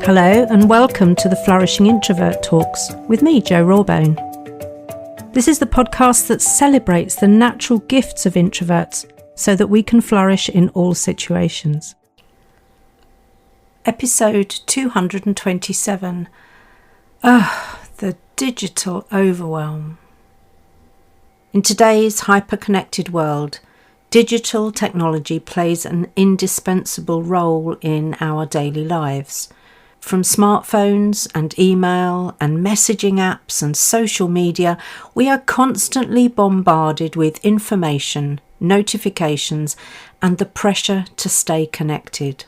Hello and welcome to the Flourishing Introvert Talks with me, Jo Rawbone. This is the podcast that celebrates the natural gifts of introverts so that we can flourish in all situations. Episode 227. The digital overwhelm. In today's hyper-connected world, digital technology plays an indispensable role in our daily lives. From smartphones and email and messaging apps and social media, we are constantly bombarded with information, notifications, and the pressure to stay connected.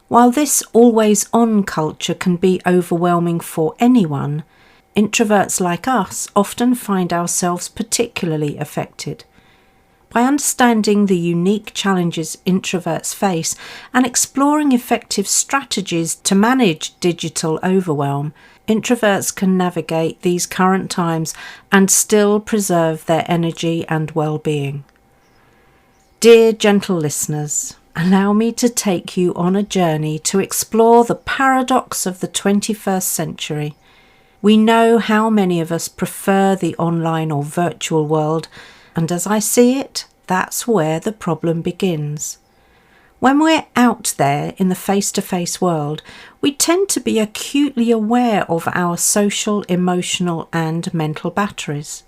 While this always-on culture can be overwhelming for anyone, introverts like us often find ourselves particularly affected. By understanding the unique challenges introverts face and exploring effective strategies to manage digital overwhelm, introverts can navigate these current times and still preserve their energy and well-being. Dear gentle listeners, allow me to take you on a journey to explore the paradox of the 21st century. We know how many of us prefer the online or virtual world, and as I see it, that's where the problem begins. When we're out there in the face-to-face world, we tend to be acutely aware of our social, emotional and mental batteries.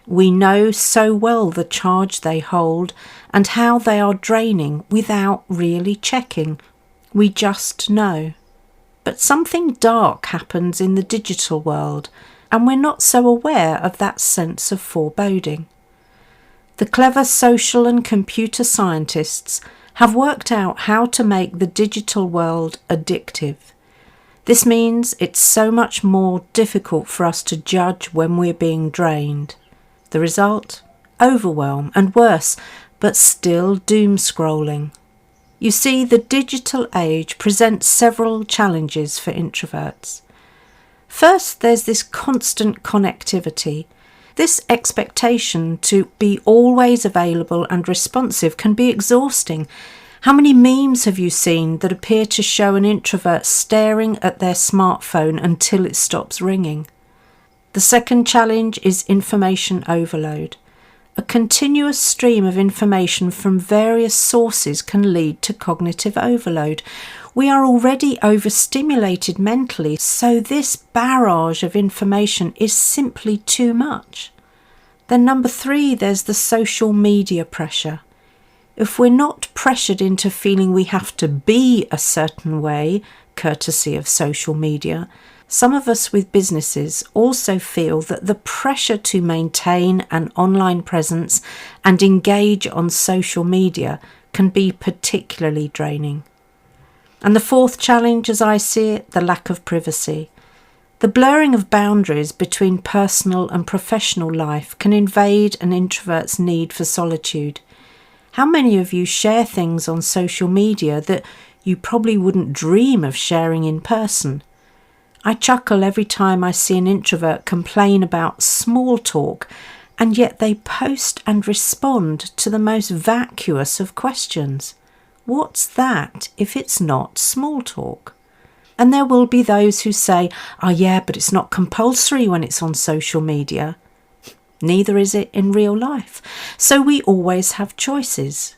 We know so well the charge they hold and how they are draining without really checking. We just know. But something dark happens in the digital world, and we're not so aware of that sense of foreboding. The clever social and computer scientists have worked out how to make the digital world addictive. This means it's so much more difficult for us to judge when we're being drained. The result? Overwhelm, and worse, but still doom scrolling. You see, the digital age presents several challenges for introverts. First, there's this constant connectivity. This expectation to be always available and responsive can be exhausting. How many memes have you seen that appear to show an introvert staring at their smartphone until it stops ringing? The second challenge is information overload. A continuous stream of information from various sources can lead to cognitive overload. We are already overstimulated mentally, so this barrage of information is simply too much. Then number 3, there's the social media pressure. If we're not pressured into feeling we have to be a certain way, courtesy of social media, some of us with businesses also feel that the pressure to maintain an online presence and engage on social media can be particularly draining. And the fourth challenge, as I see it, the lack of privacy. The blurring of boundaries between personal and professional life can invade an introvert's need for solitude. How many of you share things on social media that you probably wouldn't dream of sharing in person? I chuckle every time I see an introvert complain about small talk, and yet they post and respond to the most vacuous of questions. What's that if it's not small talk? And there will be those who say, yeah, but it's not compulsory when it's on social media. Neither is it in real life. So we always have choices.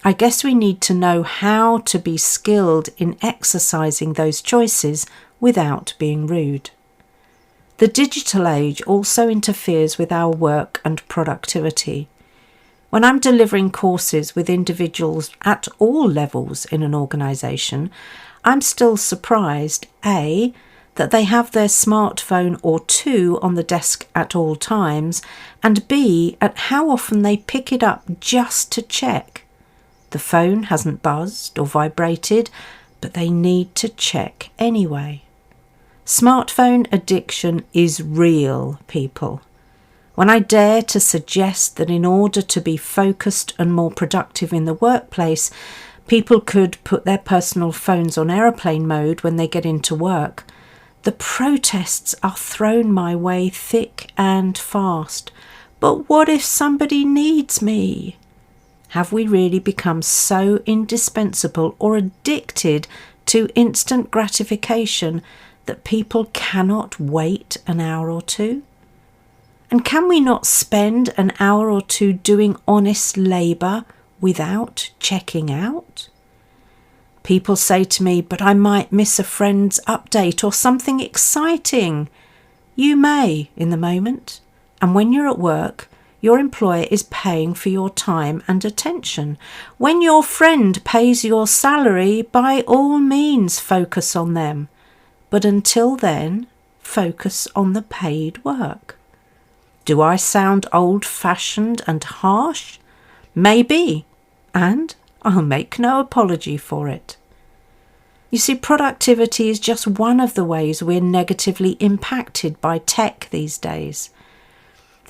I guess we need to know how to be skilled in exercising those choices without being rude. The digital age also interferes with our work and productivity. When I'm delivering courses with individuals at all levels in an organisation, I'm still surprised, A, that they have their smartphone or two on the desk at all times, and B, at how often they pick it up just to check. The phone hasn't buzzed or vibrated, but they need to check anyway. Smartphone addiction is real, people. When I dare to suggest that in order to be focused and more productive in the workplace, people could put their personal phones on aeroplane mode when they get into work, the protests are thrown my way thick and fast. But what if somebody needs me? Have we really become so indispensable or addicted to instant gratification that people cannot wait an hour or two? And can we not spend an hour or two doing honest labour without checking out? People say to me, but I might miss a friend's update or something exciting. You may in the moment. And when you're at work, your employer is paying for your time and attention. When your friend pays your salary, by all means focus on them. But until then, focus on the paid work. Do I sound old-fashioned and harsh? Maybe, and I'll make no apology for it. You see, productivity is just one of the ways we're negatively impacted by tech these days.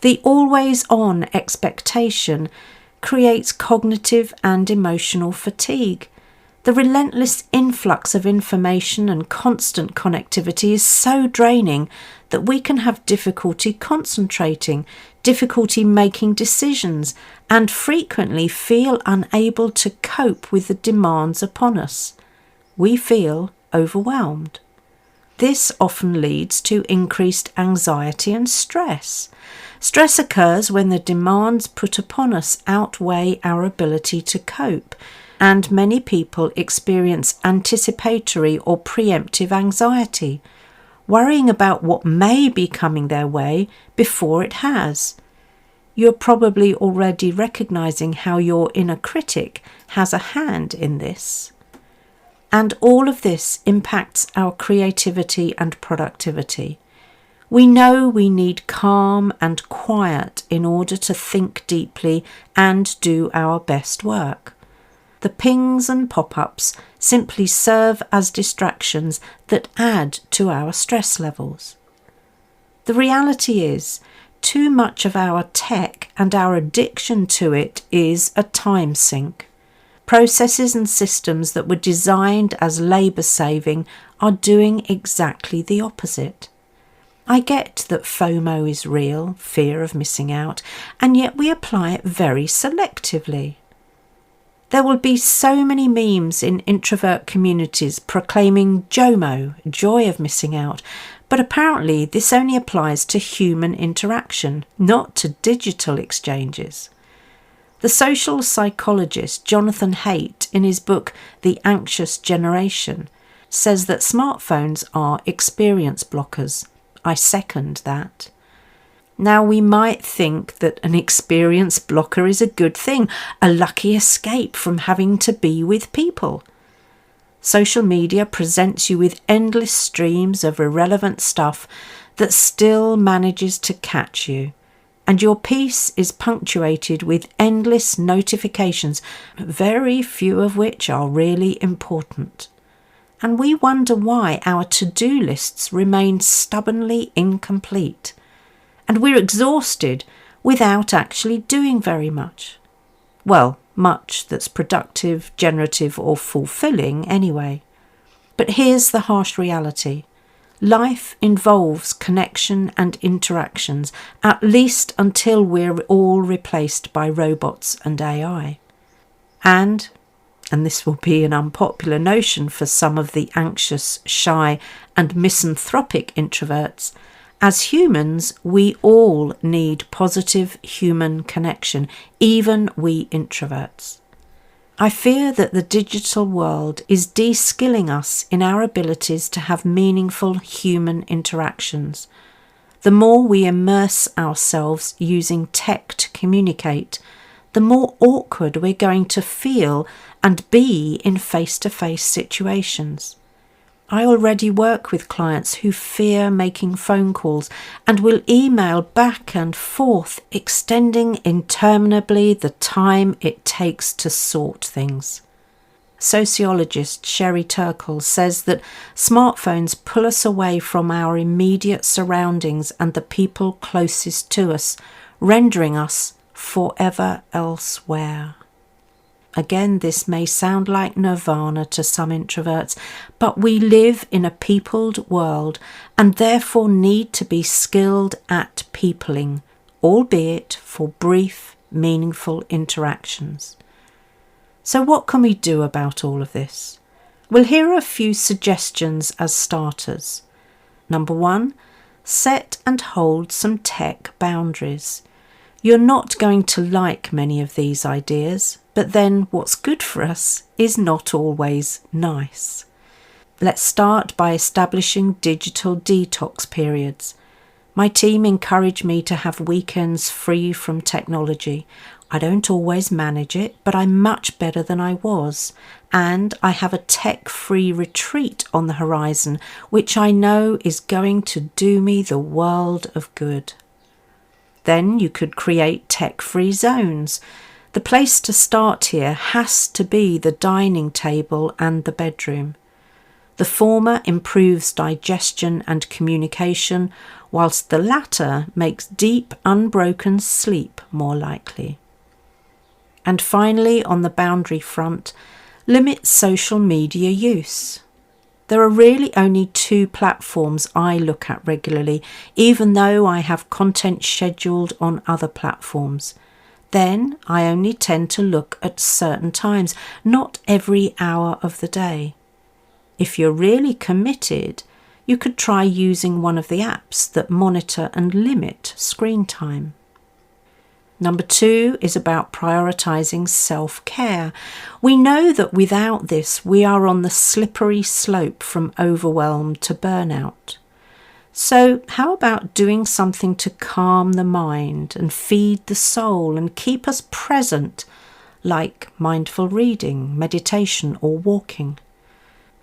The always-on expectation creates cognitive and emotional fatigue. The relentless influx of information and constant connectivity is so draining that we can have difficulty concentrating, difficulty making decisions, and frequently feel unable to cope with the demands upon us. We feel overwhelmed. This often leads to increased anxiety and stress. Stress occurs when the demands put upon us outweigh our ability to cope, and many people experience anticipatory or preemptive anxiety, worrying about what may be coming their way before it has. You're probably already recognizing how your inner critic has a hand in this. And all of this impacts our creativity and productivity. We know we need calm and quiet in order to think deeply and do our best work. The pings and pop-ups simply serve as distractions that add to our stress levels. The reality is, too much of our tech and our addiction to it is a time sink. Processes and systems that were designed as labour-saving are doing exactly the opposite. I get that FOMO is real, fear of missing out, and yet we apply it very selectively. There will be so many memes in introvert communities proclaiming JOMO, joy of missing out, but apparently this only applies to human interaction, not to digital exchanges. The social psychologist Jonathan Haidt, in his book The Anxious Generation, says that smartphones are experience blockers. I second that. Now, we might think that an experience blocker is a good thing, a lucky escape from having to be with people. Social media presents you with endless streams of irrelevant stuff that still manages to catch you, and your peace is punctuated with endless notifications, very few of which are really important. And we wonder why our to-do lists remain stubbornly incomplete. And we're exhausted without actually doing very much. Well, much that's productive, generative, or fulfilling anyway. But here's the harsh reality. Life involves connection and interactions, at least until we're all replaced by robots and AI. And this will be an unpopular notion for some of the anxious, shy, and misanthropic introverts, as humans, we all need positive human connection, even we introverts. I fear that the digital world is de-skilling us in our abilities to have meaningful human interactions. The more we immerse ourselves using tech to communicate, the more awkward we're going to feel and be in face-to-face situations. I already work with clients who fear making phone calls and will email back and forth, extending interminably the time it takes to sort things. Sociologist Sherry Turkle says that smartphones pull us away from our immediate surroundings and the people closest to us, rendering us forever elsewhere. Again, this may sound like nirvana to some introverts, but we live in a peopled world and therefore need to be skilled at peopling, albeit for brief, meaningful interactions. So what can we do about all of this? Well, here are a few suggestions as starters. Number 1, set and hold some tech boundaries. You're not going to like many of these ideas, but then what's good for us is not always nice. Let's start by establishing digital detox periods. My team encourage me to have weekends free from technology. I don't always manage it, but I'm much better than I was. And I have a tech-free retreat on the horizon, which I know is going to do me the world of good. Then you could create tech-free zones. The place to start here has to be the dining table and the bedroom. The former improves digestion and communication, whilst the latter makes deep, unbroken sleep more likely. And finally, on the boundary front, limit social media use. There are really only 2 platforms I look at regularly, even though I have content scheduled on other platforms. Then I only tend to look at certain times, not every hour of the day. If you're really committed, you could try using one of the apps that monitor and limit screen time. Number 2 is about prioritizing self-care. We know that without this, we are on the slippery slope from overwhelm to burnout. So how about doing something to calm the mind and feed the soul and keep us present, like mindful reading, meditation, or walking?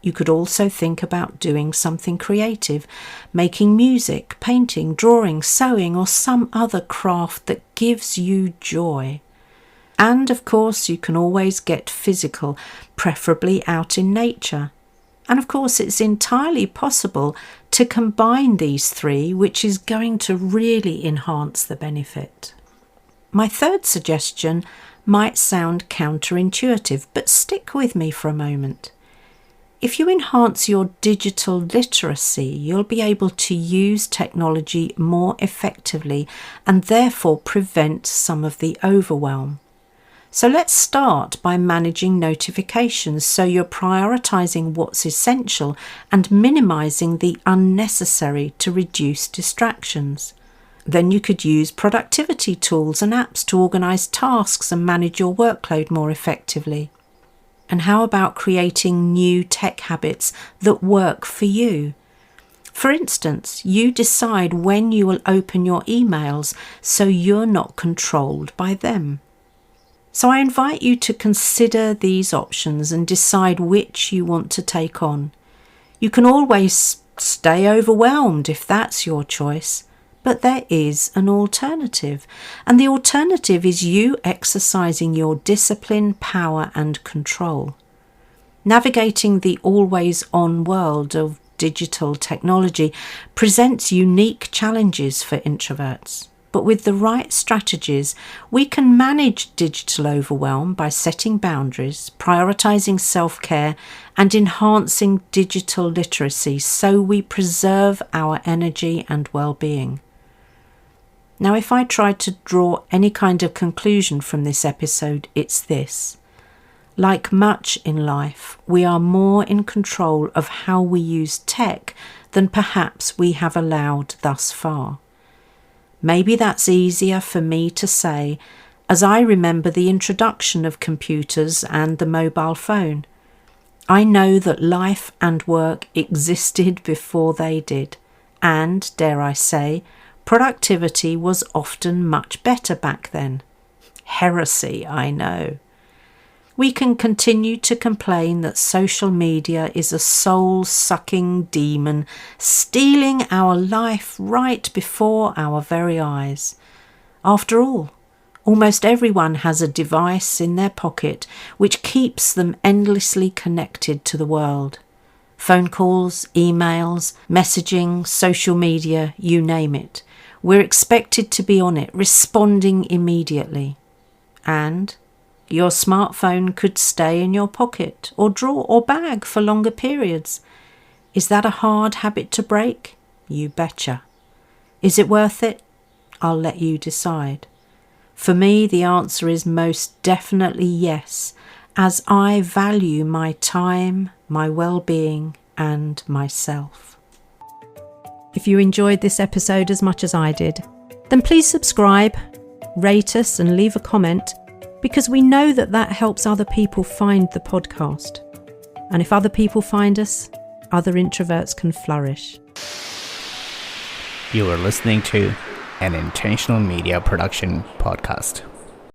You could also think about doing something creative, making music, painting, drawing, sewing, or some other craft that gives you joy. And of course, you can always get physical, preferably out in nature. And of course, it's entirely possible to combine these 3, which is going to really enhance the benefit. My third suggestion might sound counterintuitive, but stick with me for a moment. If you enhance your digital literacy, you'll be able to use technology more effectively and therefore prevent some of the overwhelm. So let's start by managing notifications so you're prioritizing what's essential and minimizing the unnecessary to reduce distractions. Then you could use productivity tools and apps to organize tasks and manage your workload more effectively. And how about creating new tech habits that work for you? For instance, you decide when you will open your emails so you're not controlled by them. So I invite you to consider these options and decide which you want to take on. You can always stay overwhelmed if that's your choice, but there is an alternative, and the alternative is you exercising your discipline, power and control. Navigating the always-on world of digital technology presents unique challenges for introverts, but with the right strategies, we can manage digital overwhelm by setting boundaries, prioritizing self-care and enhancing digital literacy so we preserve our energy and well-being. Now, if I tried to draw any kind of conclusion from this episode, it's this. Like much in life, we are more in control of how we use tech than perhaps we have allowed thus far. Maybe that's easier for me to say, as I remember the introduction of computers and the mobile phone. I know that life and work existed before they did, and, dare I say, productivity was often much better back then. Heresy, I know. We can continue to complain that social media is a soul-sucking demon stealing our life right before our very eyes. After all, almost everyone has a device in their pocket which keeps them endlessly connected to the world. Phone calls, emails, messaging, social media, you name it. We're expected to be on it, responding immediately. And your smartphone could stay in your pocket or drawer or bag for longer periods. Is that a hard habit to break? You betcha. Is it worth it? I'll let you decide. For me, the answer is most definitely yes, as I value my time, my well-being and myself. If you enjoyed this episode as much as I did, then please subscribe, rate us and leave a comment, because we know that helps other people find the podcast. And if other people find us, other introverts can flourish. You are listening to an Intentional Media Production podcast.